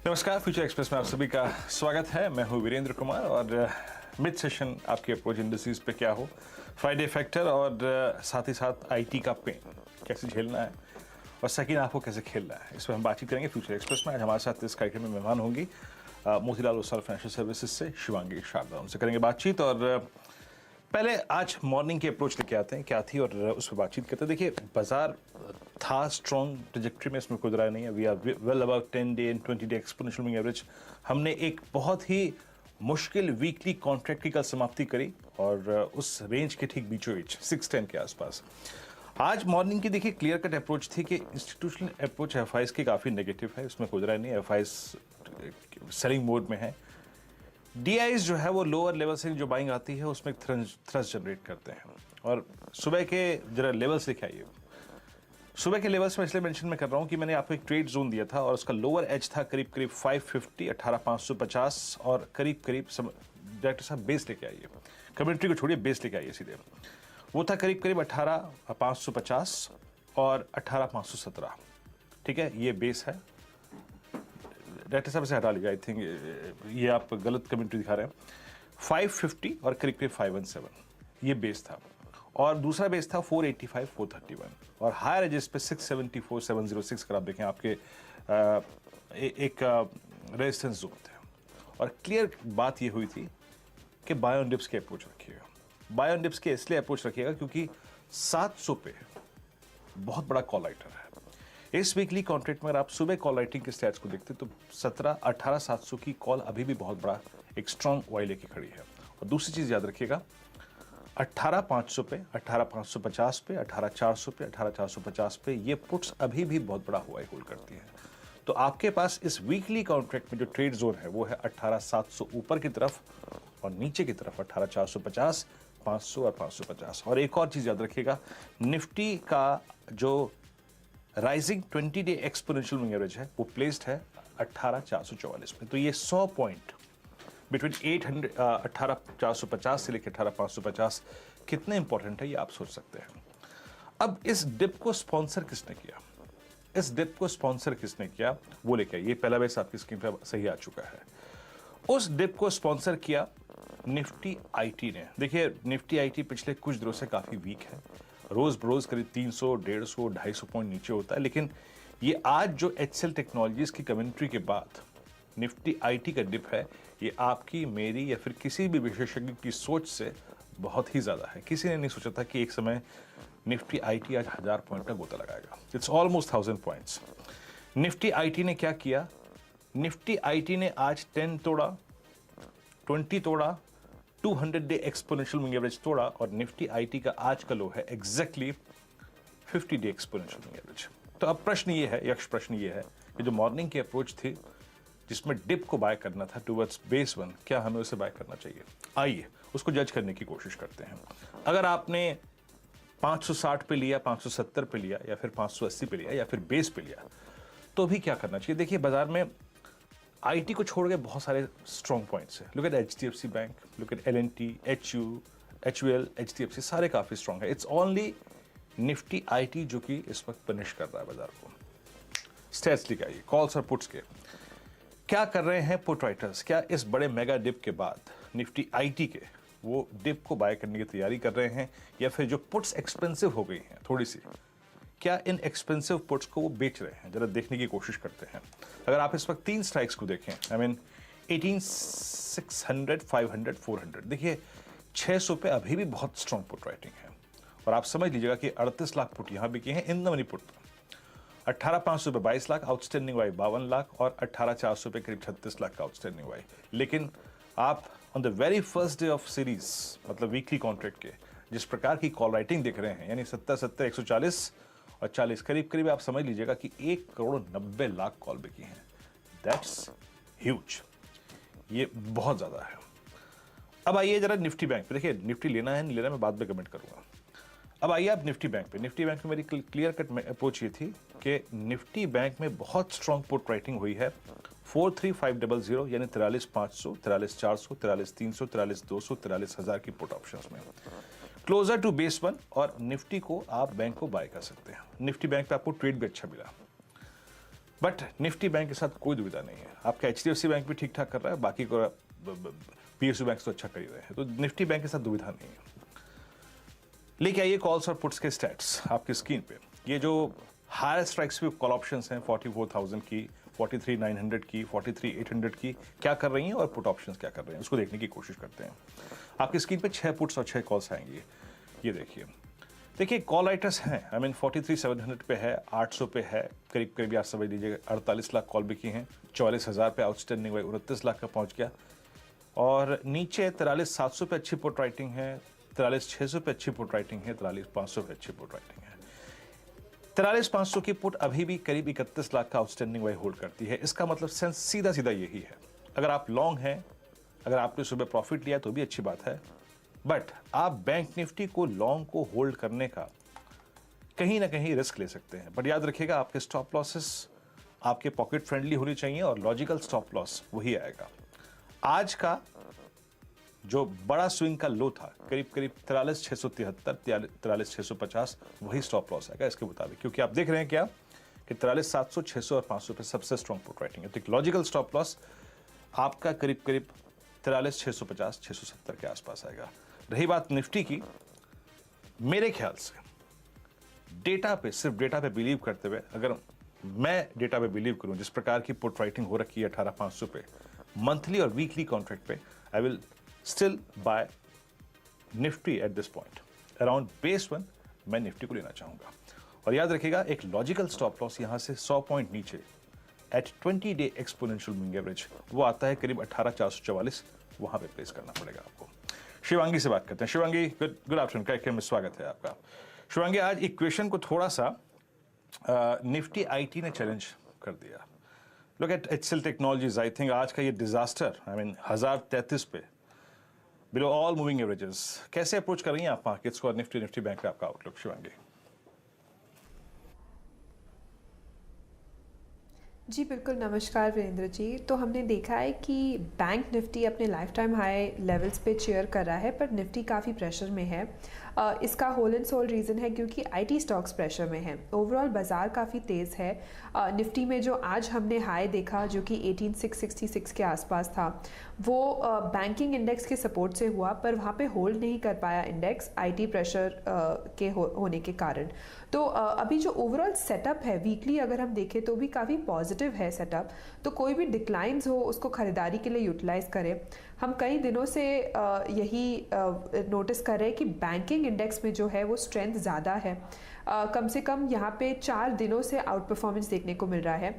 नमस्कार, future express में आप सभी का स्वागत है। मैं हूं वीरेंद्र कुमार और मिड सेशन आपके अप्रोच इंडस्ट्रीज पे क्या हो, फ्राइडे फैक्टर और साथ ही साथ आईटी का पेन कैसे झेलना है और सेकंड हाफ को कैसे खेलना है, इस पर हम बातचीत करेंगे फ्यूचर एक्सप्रेस में। आज हमारे साथ इस कार्यक्रम में मेहमान होंगी मोतीलाल ओसवाल फाइनेंशियल सर्विसेज से शिवांगी शारदा, उनसे करेंगे बातचीत। और पहले आज मॉर्निंग की अप्रोच लेके आते हैं, क्या थी और उस पर बातचीत करते हैं। देखिए, बाजार था स्ट्रॉन्ग ट्रजेक्ट्री में, इसमें कोई राय नहीं है। We are well about 10 day and 20 day exponential moving average. हमने एक बहुत ही मुश्किल वीकली कॉन्ट्रैक्ट की कल समाप्ति करी और उस रेंज के ठीक बीचों बीच 610 के आसपास। आज मॉर्निंग की देखिए क्लियर कट अप्रोच थी कि इंस्टीट्यूशनल अप्रोच एफआईएस की काफ़ी नेगेटिव है, उसमें कोई राय नहीं है। एफआईएस सेलिंग मोड में है। डीआईज जो है वो लोअर लेवल से जो बाइंग आती है उसमें थ्रस्ट जनरेट करते हैं। और सुबह के जरा लेवल्स लिखे आइए। सुबह के लेवल्स में इसलिए मेंशन मैं कर रहा हूं कि मैंने आपको एक ट्रेड जोन दिया था और उसका लोअर एज था करीब करीब 550, 18,550 और करीब करीब डायरेक्टर साहब बेस लेके आइए, कम्युनिटी को छोड़िए, बेस लेके आइए सीधे। वो था करीब करीब 18,550 और 18,517। ठीक है, ये बेस है। डायरेक्टर साहब से हटा लीजिए, आई थिंक ये आप गलत कम्युनिटी दिखा रहे हैं। 550 और करीब करीब 517 ये बेस था और दूसरा बेस था 485, 431 और हायर एजेस पे 674, 706 अगर आप देखें आपके एक रेजिस्टेंस जोन थे। और क्लियर बात ये हुई थी कि बाय ऑन डिप्स की अप्रोच रखिएगा। बाय ऑन डिप्स के इसलिए अप्रोच रखिएगा क्योंकि 700 पे बहुत बड़ा कॉल राइटर है। इस वीकली कॉन्ट्रैक्ट में अगर आप सुबह कॉल राइटिंग के स्टैट्स को देखते तो 18,700 की कॉल अभी भी बहुत बड़ा एक स्ट्रॉन्ग वाई लेके खड़ी है। और दूसरी चीज याद रखिएगा, 18,500 पे, 18,550 पे, 18,400 पे, 18,450 पे ये पुट्स अभी भी बहुत बड़ा हुआ होल्ड करती है। तो आपके पास इस वीकली कॉन्ट्रैक्ट में जो ट्रेड जोन है वो है 18,700 ऊपर की तरफ और नीचे की तरफ 18,450, 500 और 550। और एक और चीज याद रखिएगा, निफ्टी का जो rising 20 day exponential moving average है वो प्लेस्ड है 18,444 में। तो ये 100 पॉइंट बिटवीन 18,450 से लेकर 18,550 कितने इंपॉर्टेंट है ये आप सोच सकते हैं। अब इस डिप को स्पॉन्सर किसने किया, इस डिप को स्पॉन्सर किसने किया वो लेके ये पहला बेस आपकी स्क्रीन पर सही आ चुका है। उस डिप को स्पॉन्सर किया निफ्टी आईटी ने। देखिए, निफ्टी आईटी पिछले कुछ दिनों से काफी वीक है, रोज बरोज करीब 300, 150, 250 पॉइंट नीचे होता है। लेकिन ये आज जो एचसीएल टेक्नोलॉजीज की कमेंट्री के बाद निफ्टी आईटी का डिप है, ये आपकी, मेरी या फिर किसी भी विशेषज्ञ की सोच से बहुत ही ज्यादा है। किसी ने नहीं सोचा था कि एक समय निफ्टी आईटी आज 1000 पॉइंट का गोता लगाएगा। It's almost 1000 points. Nifty IT ने क्या किया, निफ्टी आईटी ने आज 10 तोड़ा, 20 तोड़ा, 200 डे एक्सपोनेंशियल मूविंग एवरेज तोड़ा और निफ्टी आईटी का आज का लो है exactly 50 day exponential moving average. तो अब प्रश्न ये है, यक्ष प्रश्न ये है कि जो मॉर्निंग की अप्रोच थी जिसमें डिप को बाय करना था टुवर्ड्स बेस वन, क्या हमें उसे बाय करना चाहिए? आइए उसको जज करने की कोशिश करते हैं। अगर आपने 560 पे लिया, 570 पे लिया या फिर 580 पे लिया या फिर बेस पे लिया तो भी क्या करना चाहिए? देखिए, बाजार में आईटी को छोड़ के बहुत सारे स्ट्रॉन्ग पॉइंट्स हैं। Look at HDFC bank, look at LNT, HU, HUL, HDFC, सारे काफी स्ट्रॉन्ग है। इट्स ओनली निफ्टी आईटी जो कि इस वक्त पनिश कर रहा है बाजार को। स्टैट्स लिख आइए, कॉल्स और पुट्स के क्या कर रहे हैं पुट राइटर्स। क्या इस बड़े मेगा डिप के बाद निफ्टी आईटी के वो डिप को बाय करने की तैयारी कर रहे हैं या फिर जो पुट्स एक्सपेंसिव हो गई हैं थोड़ी सी, क्या इन एक्सपेंसिव पुट्स को वो बेच रहे हैं? जरा देखने की कोशिश करते हैं। अगर आप इस वक्त 3 स्ट्राइक्स को देखें, आई मीन 18,600, 500, 400, देखिए 600 पे अभी भी बहुत स्ट्रॉन्ग पुट राइटिंग है। और आप समझ लीजिएगा कि 38 लाख पुट यहां बिके हैं इन द मनी पुट पर। 18,500 पे 22 लाख, आउटस्टैंडिंग वाई 52 लाख और 18,400 पे करीब 36 लाख का आउटस्टैंडिंग वाई। लेकिन आप on the very first day of series, मतलब वीकली कॉन्ट्रैक्ट के, जिस प्रकार की कॉल राइटिंग देख रहे हैं, यानी 70, 140 और 40, करीब करीब आप समझ लीजिएगा कि 1,90,00,000 कॉल बिकी हैं। दैट्स ह्यूज, ये बहुत ज्यादा है। अब आइए जरा निफ्टी बैंक पे। देखिए, निफ्टी लेना है नहीं लेना मैं बाद में कमेंट करूंगा। अब आइए आप निफ्टी बैंक पे। निफ्टी बैंक में मेरी क्लियर कट अप्रोच ये थी कि निफ्टी बैंक में बहुत स्ट्रॉन्ग पुट राइटिंग हुई है। 43500 यानी 43,500, 43,400, 43,300, 43,200, 43,000 की पुट ऑप्शंस में क्लोजर टू बेस वन। और निफ्टी को आप बैंक को बाय कर सकते हैं। निफ्टी बैंक पे आपको ट्रेड भी अच्छा मिला। बट निफ्टी बैंक के साथ कोई दुविधा नहीं है। आपका HDFC बैंक भी ठीक ठाक कर रहा है, बाकी को PSU बैंक तो अच्छा कर ही रहे हैं, तो निफ्टी बैंक के साथ दुविधा नहीं है। लेके आइए कॉल्स और पुट्स के स्टैट्स आपकी स्क्रीन पे। ये जो हायर स्ट्राइक्स पे कॉल ऑप्शंस हैं 44,000 की, 43,900 की, 43,800 की क्या कर रही हैं और पुट ऑप्शंस क्या कर रहे हैं, उसको देखने की कोशिश करते हैं। आपकी स्क्रीन पे 6 पुट्स और 6 कॉल्स आएंगी। ये देखिए कॉल राइटर्स हैं, आई मीन 43,700 पे है, 800 पे है, करीब करीब आप समझ लीजिएगा 48 लाख कॉल बिकी हैं, 44,000 पे आउटस्टैंडिंग हुआ 29 लाख का पहुंच गया। और नीचे 43,700 पे अच्छी पुट राइटिंग है, 43,600 पे अच्छी पुट राइटिंग है, 43,500 पे अच्छी पुट राइटिंग है। 43,500 की पुट अभी भी करीब 31 लाख का आउटस्टैंडिंग वाई होल्ड करती है। इसका मतलब सेंस सीधा सीधा यही है, अगर आप लॉन्ग हैं, अगर आपने सुबह प्रॉफिट लिया तो भी अच्छी बात है, बट आप बैंक निफ्टी को लॉन्ग को होल्ड करने का कहीं ना कहीं रिस्क ले सकते हैं। बट याद रखिएगा आपके स्टॉप लॉसेस आपके पॉकेट फ्रेंडली होनी चाहिए और लॉजिकल स्टॉप लॉस वही आएगा। आज का जो बड़ा स्विंग का लो था करीब करीब 43,673, 43,650, वही स्टॉप लॉस आएगा इसके मुताबिक, क्योंकि आप देख रहे हैं क्या कि 43,700, 600 और 500 पे सबसे स्ट्रॉन्ग पुट राइटिंग है। तो एक लॉजिकल स्टॉप लॉस आपका करीब करीब 43,650, 670 के आसपास आएगा। रही बात निफ्टी की, मेरे ख्याल से डेटा पे, सिर्फ डेटा पे बिलीव करते हुए, अगर मैं डेटा पे बिलीव करूं जिस प्रकार की पुट राइटिंग हो रखी है 18,500 पे मंथली और वीकली कॉन्ट्रैक्ट पे, I will still buy Nifty at this point. Around base 1 मैं निफ्टी को लेना चाहूंगा। और याद रखिएगा एक लॉजिकल स्टॉप लॉस यहां से 100 पॉइंट नीचे at 20 day exponential moving average, वो आता है करीब 18,444, वहां पे प्लेस करना पड़ेगा आपको। शिवांगी से बात करते हैं। शिवांगी, गुड आफ्टरनून, कार्यक्रम में स्वागत है आपका। शिवांगी, आज इक्वेशन को थोड़ा सा निफ्टी आईटी ने चैलेंज कर दिया। Look at HCL technologies, I think आज का ये डिजास्टर, आई मीन 1033 पे बिलो ऑल मूविंग एवरेजेस, कैसे अप्रोच कर रही हैं आप मार्केट्स को और निफ्टी बैंक का आपका आउटलुक शिवांगी? जी बिल्कुल, नमस्कार वीरेंद्र जी। तो हमने देखा है कि बैंक निफ्टी अपने लाइफ टाइम हाई लेवल्स पे चेयर कर रहा है, पर निफ्टी काफ़ी प्रेशर में है। इसका होल एंड सोल रीज़न है क्योंकि आईटी स्टॉक्स प्रेशर में हैं। ओवरऑल बाज़ार काफ़ी तेज़ है। निफ्टी में जो आज हमने हाई देखा जो कि 18,666 के आसपास था, वो बैंकिंग इंडेक्स के सपोर्ट से हुआ, पर वहाँ पे होल्ड नहीं कर पाया इंडेक्स आईटी प्रेशर के होने के कारण। तो अभी जो ओवरऑल सेटअप है वीकली अगर हम देखें तो भी काफ़ी पॉजिटिव है सेटअप। तो कोई भी डिक्लाइंस हो उसको ख़रीदारी के लिए यूटिलाइज़ करें। हम कई दिनों से यही नोटिस कर रहे हैं कि बैंकिंग इंडेक्स में जो है वो स्ट्रेंथ ज़्यादा है। कम से कम यहाँ पे 4 दिनों से आउट परफॉर्मेंस देखने को मिल रहा है।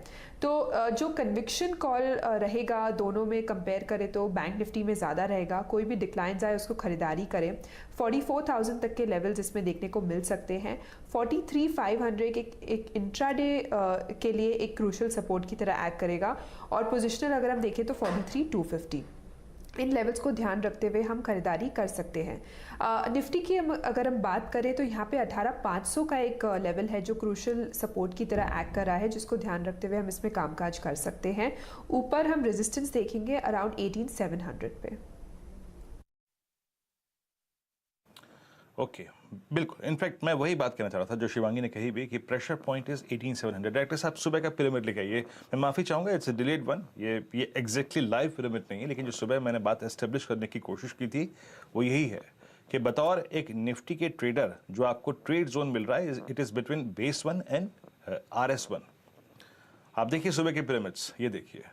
तो जो कन्विक्शन कॉल रहेगा दोनों में कंपेयर करें तो बैंक निफ्टी में ज़्यादा रहेगा। कोई भी डिक्लाइंस आए उसको खरीदारी करें। 44,000 तक के लेवल्स इसमें देखने को मिल सकते हैं। 43,500 एक इंट्राडे के लिए एक क्रूशल सपोर्ट की तरह एक्ट करेगा, और पोजिशनल अगर हम देखें तो 43,250। इन लेवल्स को ध्यान रखते हुए हम खरीदारी कर सकते हैं। निफ्टी की अगर हम बात करें तो यहाँ पे 18,500 का एक लेवल है जो क्रूशल सपोर्ट की तरह एक्ट कर रहा है, जिसको ध्यान रखते हुए हम इसमें कामकाज कर सकते हैं। ऊपर हम रेजिस्टेंस देखेंगे अराउंड 18,700 पे। ओके, बिल्कुल। इनफैक्ट मैं वही बात कहना चाह रहा था जो शिवांगी ने कही भी कि प्रेशर पॉइंट इज 18,700। डायरेक्टर साहब सुबह का पिरामिड लेके आइए। मैं माफ़ी चाहूँगा, इट्स अ डिलेड वन, ये एग्जैक्टली लाइव पिरामिड नहीं है, लेकिन जो सुबह मैंने बात एस्टेब्लिश करने की कोशिश की थी वो यही है कि बतौर एक निफ्टी के ट्रेडर जो आपको ट्रेड जोन मिल रहा है it is between base 1 and RS1। आप देखिए सुबह के पिरामिड्स, ये देखिए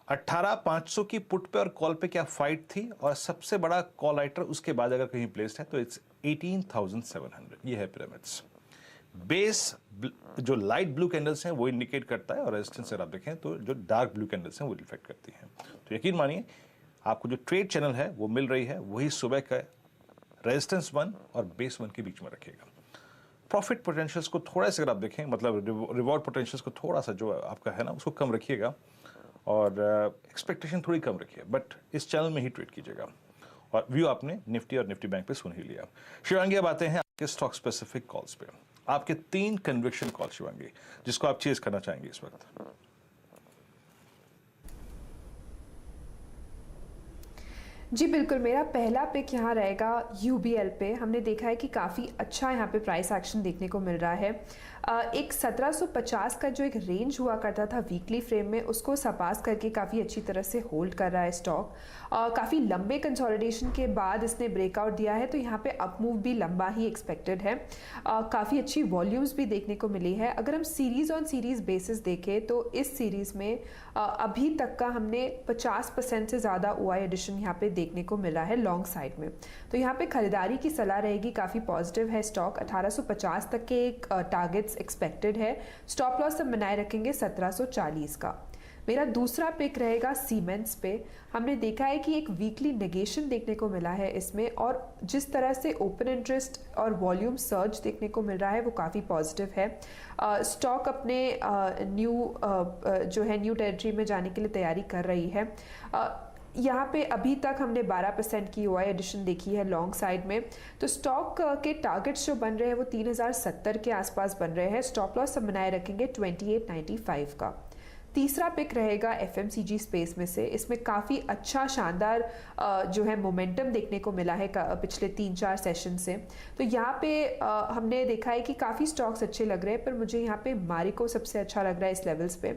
18,500 की पुट पे और कॉल पे क्या फाइट थी, और सबसे बड़ा कॉल राइटर उसके बाद अगर कहीं प्लेस्ड है तो इट्स 18,700। ये है पिरामिड्स। बेस जो लाइट ब्लू कैंडल्स हैं वो इंडिकेट करता है, और रेजिस्टेंस अगर आप देखें तो जो डार्क ब्लू कैंडल्स हैं वो रिफ्लेक्ट करती हैं। तो यकीन मानिए आपको जो ट्रेड चैनल है वो मिल रही है, वही सुबह का रेजिस्टेंस 1 और बेस 1 के बीच में रखेगा। प्रॉफिट पोटेंशियल्स को थोड़ा सा अगर आप देखें, मतलब रिवॉर्ड पोटेंशियल्स को थोड़ा सा जो आपका है ना उसको कम रखिएगा, और एक्सपेक्टेशन थोड़ी कम रखिए, बट इस चैनल में ही ट्रेड कीजिएगा। और व्यू आपने निफ्टी और निफ्टी बैंक पे सुन ही लिया। शिवांगी, अब आते हैं आपके स्टॉक स्पेसिफिक कॉल्स पे। आपके 3 कन्विक्शन कॉल शिवांगी जिसको आप चेज करना चाहेंगे इस वक्त। जी बिल्कुल, मेरा पहला पिक यहाँ रहेगा UBL पे। हमने देखा है कि काफ़ी अच्छा यहाँ पे प्राइस एक्शन देखने को मिल रहा है। एक 1750 का जो एक रेंज हुआ करता था वीकली फ्रेम में, उसको सरपास करके काफ़ी अच्छी तरह से होल्ड कर रहा है स्टॉक। काफ़ी लंबे कंसोलिडेशन के बाद इसने ब्रेकआउट दिया है, तो यहाँ पे अप मूव भी लंबा ही एक्सपेक्टेड है। काफ़ी अच्छी वॉल्यूम्स भी देखने को मिली है। अगर हम सीरीज़ ऑन सीरीज़ बेसिस देखें तो इस सीरीज़ में अभी तक का हमने 50% से ज़्यादा ओआई एडिशन यहाँ पे देखने को मिला है लॉन्ग साइड में। तो यहाँ पे खरीदारी की सलाह रहेगी, काफ़ी पॉजिटिव है स्टॉक। 1850 तक के एक टारगेट्स एक्सपेक्टेड है। स्टॉप लॉस सब बनाए रखेंगे 1740 का। मेरा दूसरा पिक रहेगा सीमेंस पे। हमने देखा है कि एक वीकली नेगेशन देखने को मिला है इसमें, और जिस तरह से ओपन इंटरेस्ट और वॉल्यूम सर्ज देखने को मिल रहा है वो काफ़ी पॉजिटिव है। स्टॉक अपने न्यू टेरिटरी में जाने के लिए तैयारी कर रही है। यहाँ पे अभी तक हमने 12% की ओआई एडिशन देखी है लॉन्ग साइड में। तो स्टॉक के टारगेट्स जो बन रहे हैं वो 3070 के आसपास बन रहे हैं। स्टॉप लॉस हम बनाए रखेंगे 2895 का। तीसरा पिक रहेगा एफएमसीजी स्पेस में से। इसमें काफ़ी अच्छा शानदार जो है मोमेंटम देखने को मिला है पिछले 3-4 सेशन से। तो यहाँ पे हमने देखा है कि काफ़ी स्टॉक्स अच्छे लग रहे हैं, पर मुझे यहाँ पे मारिको सबसे अच्छा लग रहा है इस लेवल्स पे।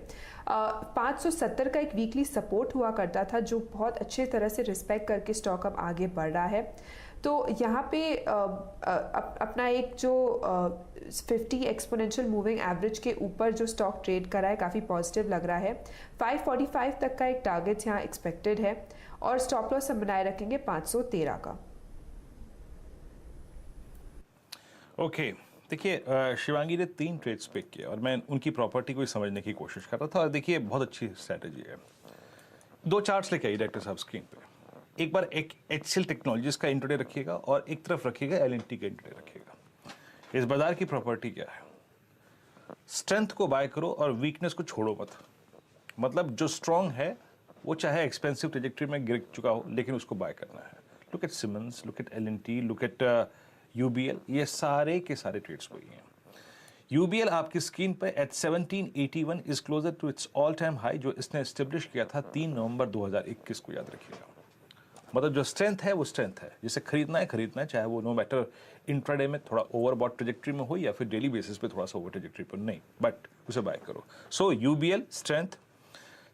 570 का एक वीकली सपोर्ट हुआ करता था, जो बहुत अच्छे तरह से रिस्पेक्ट करके स्टॉक अब आगे बढ़ रहा है। तो यहाँ पे अपना एक जो 50 एक्सपोनेंशियल मूविंग एवरेज के ऊपर जो स्टॉक ट्रेड करा है, काफ़ी पॉजिटिव लग रहा है। 545 तक का एक टारगेट यहाँ एक्सपेक्टेड है, और स्टॉप लॉस हम बनाए रखेंगे 513 का। ओके, देखिए शिवांगी ने 3 ट्रेड्स पिक किए और मैं उनकी प्रॉपर्टी को ही समझने की कोशिश कर रहा था। और देखिए बहुत अच्छी स्ट्रैटेजी है। 2 चार्ट्स लेके आई डायरेक्टर साहब स्क्रीन पे। एक बार एक HCL टेक्नोलॉजीज का इंट्राडे रखिएगा और एक तरफ रखिएगा L&T का इंट्राडे रखिएगा। इस बाजार की प्रॉपर्टी क्या है? स्ट्रेंथ को बाय करो और वीकनेस को छोड़ो मत। मतलब जो स्ट्रांग है वो चाहे एक्सपेंसिव ट्रेजेक्टरी में गिर चुका हो, लेकिन उसको बाय करना है। Look at Siemens, look at L&T, look at UBL, ये सारे के सारे ट्रेड्स वही हैं। UBL आपकी स्क्रीन पे at 1781 is closer to its all time high, जो इसने एस्टेब्लिश किया था 3 नवंबर 2021 को, याद रखिएगा। मतलब जो स्ट्रेंथ है वो स्ट्रेंथ है, जिसे खरीदना है, चाहे वो नो मैटर इंट्राडे में थोड़ा ओवरबॉट ट्रेजेक्टरी में हो या फिर डेली बेसिस पे थोड़ा सा ओवर ट्रेजेक्टरी पर नहीं, बट उसे बाय करो। सो UBL स्ट्रेंथ,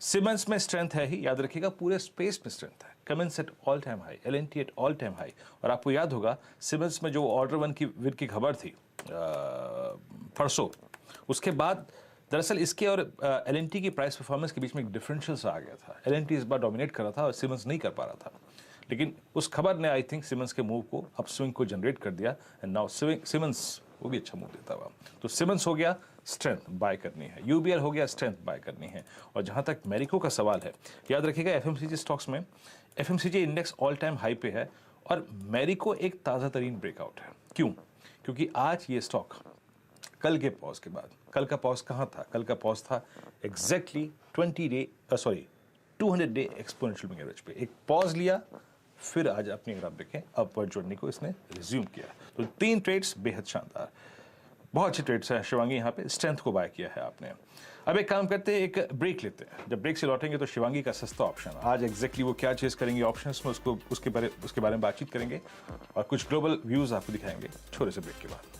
सिमेंस में स्ट्रेंथ है ही, याद रखिएगा। पूरे स्पेस में स्ट्रेंथ है। Cummins at all time high, L&T at all time high. और आपको याद होगा सिमेंस में जो ऑर्डर वन की विद की खबर थी परसों, उसके बाद दरअसल इसके और L&T की प्राइस परफॉर्मेंस के बीच में एक डिफरेंशियल सा आ गया था। L&T इस बार डोमिनेट कर रहा था और सिमेंस नहीं कर पा रहा था, लेकिन उस खबर ने आई थिंक सिमेंस के मूव को, अपस्विंग को जनरेट कर दिया। एंड नाउ सिमेंस वो भी अच्छा मूव देता हुआ। तो सिमेंस हो गया स्ट्रेंथ बाय करनी है, UBL हो गया स्ट्रेंथ बाय करनी है। और जहां तक मैरिको का सवाल है, याद रखिएगा एफएमसीजी स्टॉक्स में FMCG index all time high पे है और मैरिको एक ताज़ा तरीन ब्रेकआउट है। क्यों? क्योंकि आज ये स्टॉक कल के पॉज के बाद, कल का पॉज कहाँ था? कल का पॉज था exactly 200 day exponential moving average पे। एक पॉज लिया, फिर आज अपनी अगर आप देखें अपवर्ड जर्नी को इसने रिज्यूम किया। तो 3 ट्रेड्स बेहद शानदार, बहुत अच्छे ट्रेड्स हैं। शिवांगी यहाँ पे स्ट्रेंथ को बाय किया है आपने। अब एक काम करते हैं, एक ब्रेक लेते हैं। जब ब्रेक से लौटेंगे तो शिवांगी का सस्ता ऑप्शन, आज एग्जैक्टली वो क्या चीज़ करेंगे ऑप्शंस में, उसके बारे में बातचीत करेंगे और कुछ ग्लोबल व्यूज़ आपको दिखाएंगे छोटे से ब्रेक के बाद।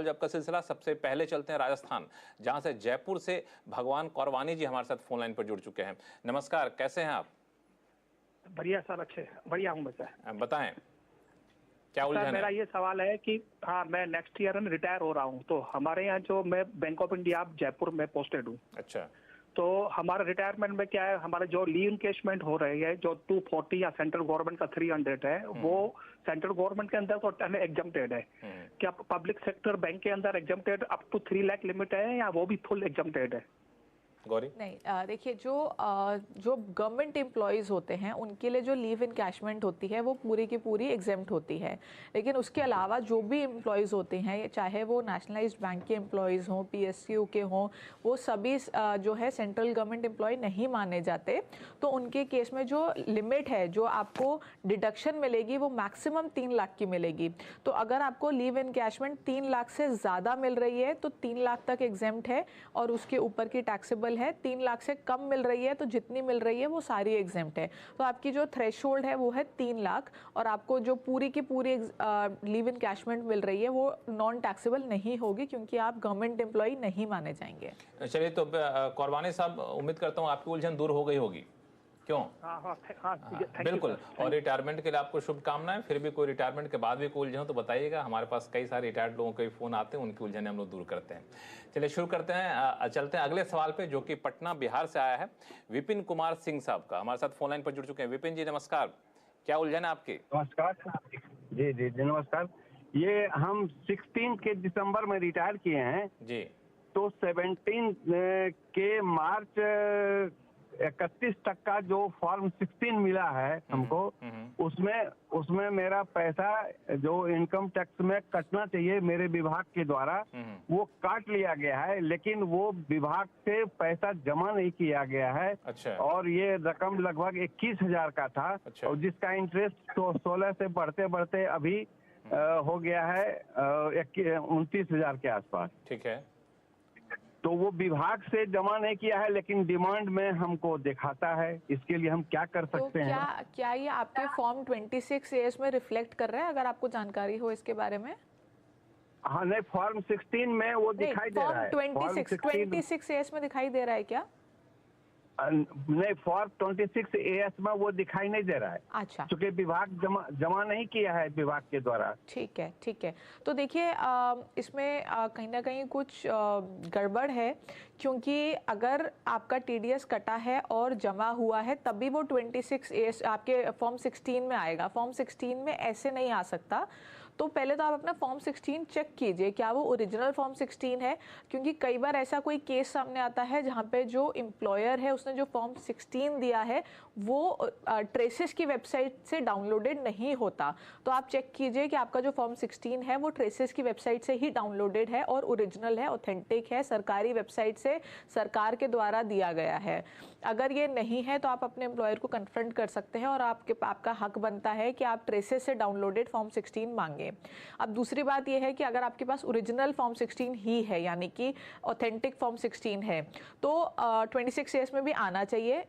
जब का सिलसिला, सबसे पहले चलते हैं राजस्थान, जहां से जयपुर से भगवान कौरवानी जी हमारे साथ फोन लाइन पर जुड़ चुके हैं। नमस्कार, कैसे हैं आप? बढ़िया सर, अच्छे बढ़िया हूँ। बताएं क्या उलझन है? मेरा ये सवाल है कि हाँ, मैं नेक्स्ट ईयर रिटायर हो रहा हूँ, तो हमारे यहाँ जो मैं बैंक ऑफ इंडिया जयपुर में पोस्टेड हूँ। अच्छा। तो हमारा रिटायरमेंट में क्या है, हमारे जो ली इनकेशमेंट हो रही है, जो 240 या सेंट्रल गवर्नमेंट का 300 है, वो सेंट्रल गवर्नमेंट के अंदर तो एग्जम्प्टेड है। क्या पब्लिक सेक्टर बैंक के अंदर exempted up to 3 lakh limit है या वो भी फुल एग्जम्प्टेड है? गौरी? नहीं, देखिए जो गवर्नमेंट एम्प्लॉयज़ होते हैं उनके लिए जो लीव इनकैशमेंट होती है वो पूरी की पूरी एग्जेम्प्ट होती है। लेकिन उसके अलावा जो भी एम्प्लॉयज़ होते हैं, चाहे वो नेशनलाइज्ड बैंक के एम्प्लॉयज़ हों, PSU के हों, वो सभी जो है सेंट्रल गवर्नमेंट एम्प्लॉय नहीं माने जाते। तो उनके केस में जो लिमिट है, जो आपको डिडक्शन मिलेगी, वो मैक्सिमम 3 लाख की मिलेगी। तो अगर आपको लीव इनकैशमेंट 3 लाख से ज़्यादा मिल रही है तो 3 लाख तक एग्जेम्प्ट है और उसके ऊपर की टैक्सेबल है। 3 लाख से कम मिल रही है तो जितनी मिल रही है वो सारी एग्जेम्प्ट है। तो आपकी जो थ्रेशोल्ड है वो है 3 लाख और आपको जो पूरी की पूरी लीव इनकैशमेंट मिल रही है वो नॉन टैक्सेबल नहीं होगी क्योंकि आप गवर्नमेंट एम्प्लॉय नहीं माने जाएंगे। चलिए, तो कौरवानी साहब, उम्मीद करता हूँ आपकी उलझन दूर हो गई होगी। क्यों? बिल्कुल। और रिटायरमेंट के लिए आपको शुभकामनाएं। फिर भी कोई रिटायरमेंट के बाद भी कोई उलझन हो तो बताइएगा। हमारे पास कई सारे रिटायर्ड लोगों के फोन आते हैं, उनकी उलझने हम लोग दूर करते हैं। चलिए शुरू करते हैं, चलते हैं अगले सवाल पे, जो कि पटना बिहार से आया है, विपिन कुमार सिंह साहब का। हमारे साथ फोन लाइन पर जुड़ चुके हैं। विपिन जी नमस्कार, क्या उलझन है आपकी? नमस्कार जी जी जी नमस्कार। ये हम 16 के दिसंबर में रिटायर किए हैं जी। तो 17 के मार्च 31 तक का जो फॉर्म 16 मिला है हमको, उसमें मेरा पैसा जो इनकम टैक्स में कटना चाहिए मेरे विभाग के द्वारा वो काट लिया गया है, लेकिन वो विभाग से पैसा जमा नहीं किया गया है। अच्छा। और ये रकम लगभग 21,000 का था। अच्छा। और जिसका इंटरेस्ट तो 16 से बढ़ते बढ़ते अभी हो गया है 29,000 के आसपास। ठीक है। तो वो विभाग से जमा नहीं किया है लेकिन डिमांड में हमको दिखाता है। इसके लिए हम क्या कर सकते हैं? क्या ये आपके फॉर्म 26A में रिफ्लेक्ट कर रहा है, अगर आपको जानकारी हो इसके बारे में? हाँ, नहीं, फॉर्म 16 में वो दिखाई दे रहा है। फॉर्म 26A में दिखाई दे रहा है क्या? नहीं, फॉर्म 26AS में वो दिखाई नहीं दे रहा है। अच्छा, क्योंकि विभाग जमा नहीं किया है विभाग के द्वारा। ठीक है, ठीक है। तो देखिए, इसमें कहीं ना कहीं कुछ गड़बड़ है, क्योंकि अगर आपका TDS कटा है और जमा हुआ है तभी वो 26A आपके फॉर्म 16 में आएगा। फॉर्म 16 में ऐसे नहीं आ सकता। तो पहले तो आप अपना फॉर्म 16 चेक कीजिए क्या वो ओरिजिनल फॉर्म 16 है, क्योंकि कई बार ऐसा कोई केस सामने आता है जहाँ पे जो एम्प्लॉयर है उसने जो फॉर्म 16 दिया है वो ट्रेसेस की वेबसाइट से डाउनलोडेड नहीं होता। तो आप चेक कीजिए कि आपका जो फॉर्म 16 है वो ट्रेसेस की वेबसाइट से ही डाउनलोडेड है और ओरिजिनल है, ऑथेंटिक है, सरकारी वेबसाइट से सरकार के द्वारा दिया गया है। अगर ये नहीं है तो आप अपने एम्प्लॉयर को कन्फ्रंट कर सकते हैं और आपका हक बनता है कि आप ट्रेसेस से डाउनलोडेड फॉर्म 16 मांगे। अब दूसरी बात यह है कि अगर आपके पास ओरिजिनल फॉर्म 16 ही है, यानी कि ऑथेंटिक फॉर्म 16 है, तो 26AS में भी आना चाहिए।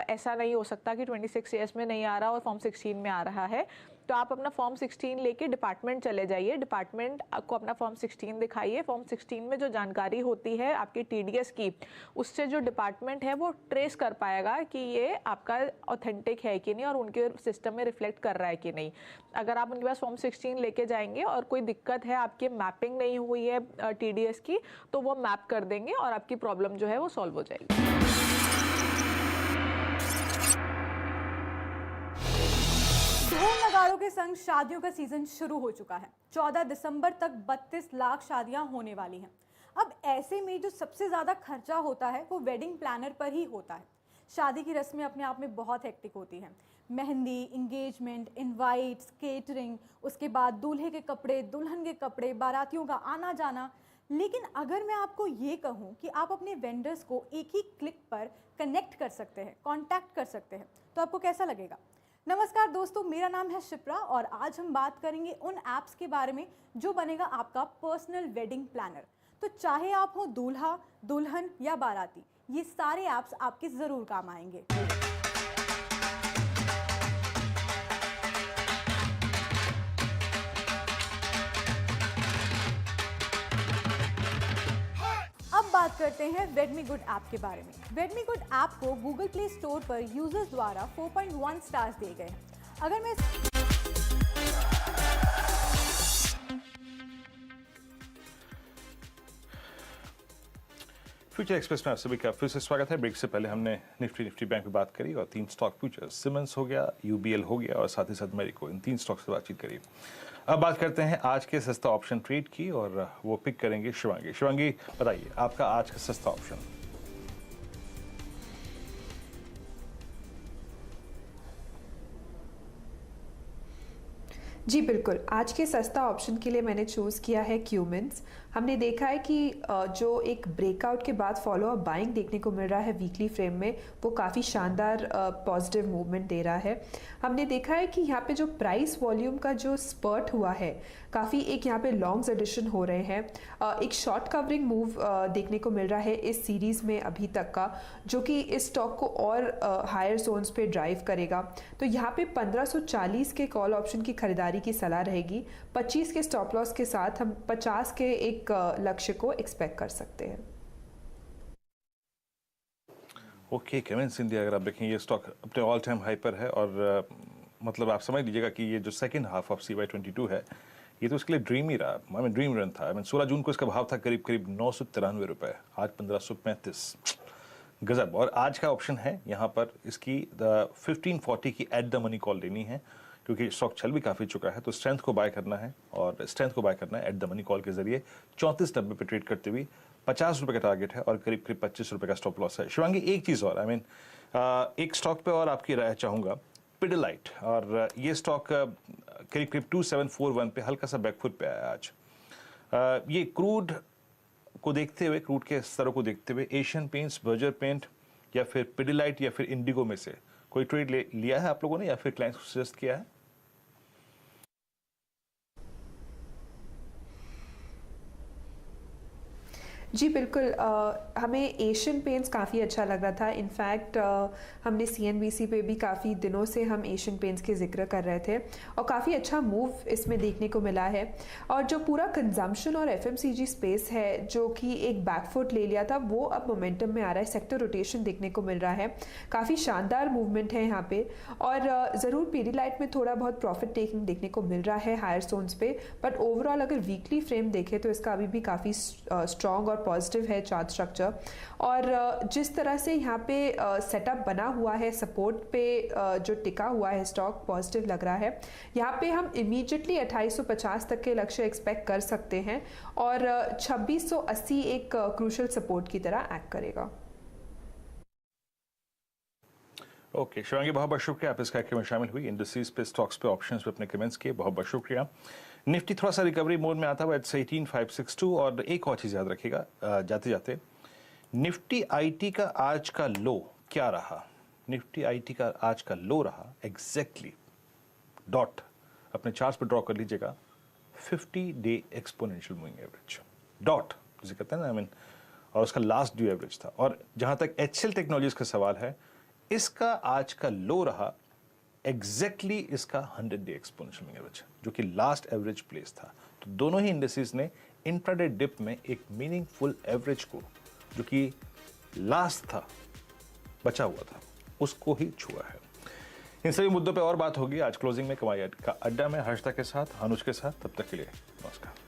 ऐसा नहीं हो सकता कि 26AS में नहीं आ रहा और फॉर्म 16 में आ रहा है। तो आप अपना फॉर्म 16 लेके डिपार्टमेंट चले जाइए, डिपार्टमेंट आपको अपना फॉर्म 16 दिखाइए। फॉर्म 16 में जो जानकारी होती है आपकी TDS की, उससे जो डिपार्टमेंट है वो ट्रेस कर पाएगा कि ये आपका ऑथेंटिक है कि नहीं और उनके सिस्टम में रिफ्लेक्ट कर रहा है कि नहीं। अगर आप उनके पास फॉर्म 16 लेके जाएंगे और कोई दिक्कत है, आपकी मैपिंग नहीं हुई है TDS की, तो वो मैप कर देंगे और आपकी प्रॉब्लम जो है वो सॉल्व हो जाएगी। ढोल नगाड़ों के संग शादियों का सीजन शुरू हो चुका है। 14 दिसंबर तक 32 लाख शादियां होने वाली हैं। अब ऐसे में जो सबसे ज़्यादा खर्चा होता है वो वेडिंग प्लानर पर ही होता है। शादी की रस्में अपने आप में बहुत हेक्टिक होती हैं। मेहंदी, इंगेजमेंट, इनवाइट्स, केटरिंग, उसके बाद दूल्हे के कपड़े, दुल्हन के कपड़े, बारातियों का आना जाना। लेकिन अगर मैं आपको ये कहूँ कि आप अपने वेंडर्स को एक ही क्लिक पर कनेक्ट कर सकते हैं, कॉन्टैक्ट कर सकते हैं, तो आपको कैसा लगेगा? नमस्कार दोस्तों, मेरा नाम है शिप्रा और आज हम बात करेंगे उन ऐप्स के बारे में जो बनेगा आपका पर्सनल वेडिंग प्लानर। तो चाहे आप हो दूल्हा, दुल्हन या बाराती, ये सारे ऐप्स आपके ज़रूर काम आएंगे। अब बात करते हैं वेडमी गुड ऐप के बारे में। वेडमी गुड ऐप को गूगल प्ले स्टोर पर यूजर्स द्वारा 4.1 स्टार्स दिए गए हैं। अगर मैं फ्यूचर एक्सप्रेस में आप सभी का फिर से स्वागत है। ब्रेक से पहले हमने निफ्टी बैंक पे बात करी और 3 स्टॉक फ्यूचर, सिमेंस हो गया, UBL हो गया और साथ ही साथ मेरिको, इन 3 स्टॉक से बातचीत करी। अब बात करते हैं आज के सस्ता ऑप्शन ट्रेड की और वो पिक करेंगे शिवांगी। शिवांगी, बताइए आपका आज का सस्ता ऑप्शन। जी बिल्कुल, आज के सस्ता ऑप्शन के लिए मैंने चूज़ किया है क्यूमिन्स। हमने देखा है कि जो एक ब्रेकआउट के बाद फॉलो अप बाइंग देखने को मिल रहा है वीकली फ्रेम में, वो काफ़ी शानदार पॉजिटिव मूवमेंट दे रहा है। हमने देखा है कि यहाँ पे जो प्राइस वॉल्यूम का जो स्पर्ट हुआ है, काफ़ी एक यहाँ पे लॉन्ग्स एडिशन हो रहे हैं। एक शॉर्ट कवरिंग मूव देखने को मिल रहा है इस सीरीज़ में अभी तक का, जो कि इस स्टॉक को और हायर जोन्स पे ड्राइव करेगा। तो यहाँ पे 1540 के कॉल ऑप्शन की खरीदारी की सलाह रहेगी। 25 के स्टॉप लॉस के साथ हम 50 के एक लक्ष्य को एक्सपेक्ट कर सकते हैं। ओके, क्यूमिन्स इंडिया अगर आप देखें ये स्टॉक अपने ऑल टाइम हाई पर है और मतलब आप समझ लीजिएगा कि ये जो सेकंड हाफ ऑफ CY22 है, ये तो उसके लिए ड्रीम ही रहा। ड्रीम रन था। 16 जून को इसका भाव था करीब 993 रुपए, आज 1535। गजब। और आज का ऑप्शन है यहाँ पर इसकी 1540 की एट द मनी कॉल लेनी है, क्योंकि स्टॉक चल भी काफ़ी चुका है। तो स्ट्रेंथ को बाय करना है और स्ट्रेंथ को बाय करना है एट द मनी कॉल के जरिए 34.90 पे ट्रेड करते हुए 50 रुपये का टारगेट है और करीब 25 रुपये का स्टॉप लॉस है। शिवांगी, एक चीज़ और एक स्टॉक पे और आपकी राय चाहूँगा, पिडिलाइट। और ये स्टॉक करीब 2741 पे हल्का सा बैकफुट पे आया आज। ये क्रूड को देखते हुए, क्रूड के स्तरों को देखते हुए एशियन पेंट्स, बर्जर पेंट या फिर पिडिलाइट या फिर इंडिगो में से कोई ट्रेड लिया है आप लोगों ने या फिर क्लाइंट्स को सजेस्ट किया है? जी बिल्कुल, हमें एशियन पेंट्स काफ़ी अच्छा लग रहा था। इनफैक्ट हमने CNBC पे भी काफ़ी दिनों से हम एशियन पेंट्स के जिक्र कर रहे थे और काफ़ी अच्छा मूव इसमें देखने को मिला है। और जो पूरा कंजम्पशन और FMCG स्पेस है जो कि एक बैकफुट ले लिया था, वो अब मोमेंटम में आ रहा है। सेक्टर रोटेशन देखने को मिल रहा है, काफ़ी शानदार मूवमेंट है यहाँ पे। और ज़रूर पीडीलाइट में थोड़ा बहुत प्रॉफिट टेकिंग देखने को मिल रहा है हायर जोन्स पे, बट ओवरऑल अगर वीकली फ्रेम देखें तो इसका अभी भी काफ़ी स्ट्रॉन्ग और पॉजिटिव है चार्ट स्ट्रक्चर। और जिस तरह से यहाँ पे सेटअप बना हुआ है, सपोर्ट पे जो टिका हुआ है स्टॉक, पॉजिटिव लग रहा है। यहाँ पे हम इमीडिएटली 2850 तक के लक्ष्य एक्सपेक्ट कर सकते हैं और 2680 एक क्रूशल सपोर्ट की तरह एक्ट करेगा। ओके, शिवांगी, बहुत बहुत शुक्रिया आप इस कार्यक्रम में शामिल हुई। इंडस्ट्रीज पे, स्टॉक्स पे, ऑप्शंस पे अपने कमेंट्स किए, बहुत बहुत शुक्रिया। निफ्टी थोड़ा सा रिकवरी मोड में आता हुआ इट्स 18562। और एक और चीज़ याद रखिएगा जाते जाते, निफ्टी आईटी का आज का लो क्या रहा? निफ्टी आईटी का आज का लो रहा एग्जैक्टली डॉट, अपने चार्ट पर ड्रॉ कर लीजिएगा, 50 day exponential moving average dot जिसे कहते हैं ना, और उसका लास्ट ड्यू एवरेज था। और जहां तक HCL टेक्नोलॉजीज का सवाल है, इसका आज का लो रहा एग्जैक्टली इसका 100 डे एक्सपोनेंशियल मूविंग एवरेज, जो कि लास्ट एवरेज प्लेस था। तो दोनों ही इंडेक्सेस ने इंट्राडे डिप में एक मीनिंगफुल एवरेज को, जो कि लास्ट था, बचा हुआ था, उसको ही छुआ है। इन सभी मुद्दों पे और बात होगी आज क्लोजिंग में कमाई का अड्डा में हर्षदा के साथ, अनुज के साथ। तब तक के लिए नमस्कार।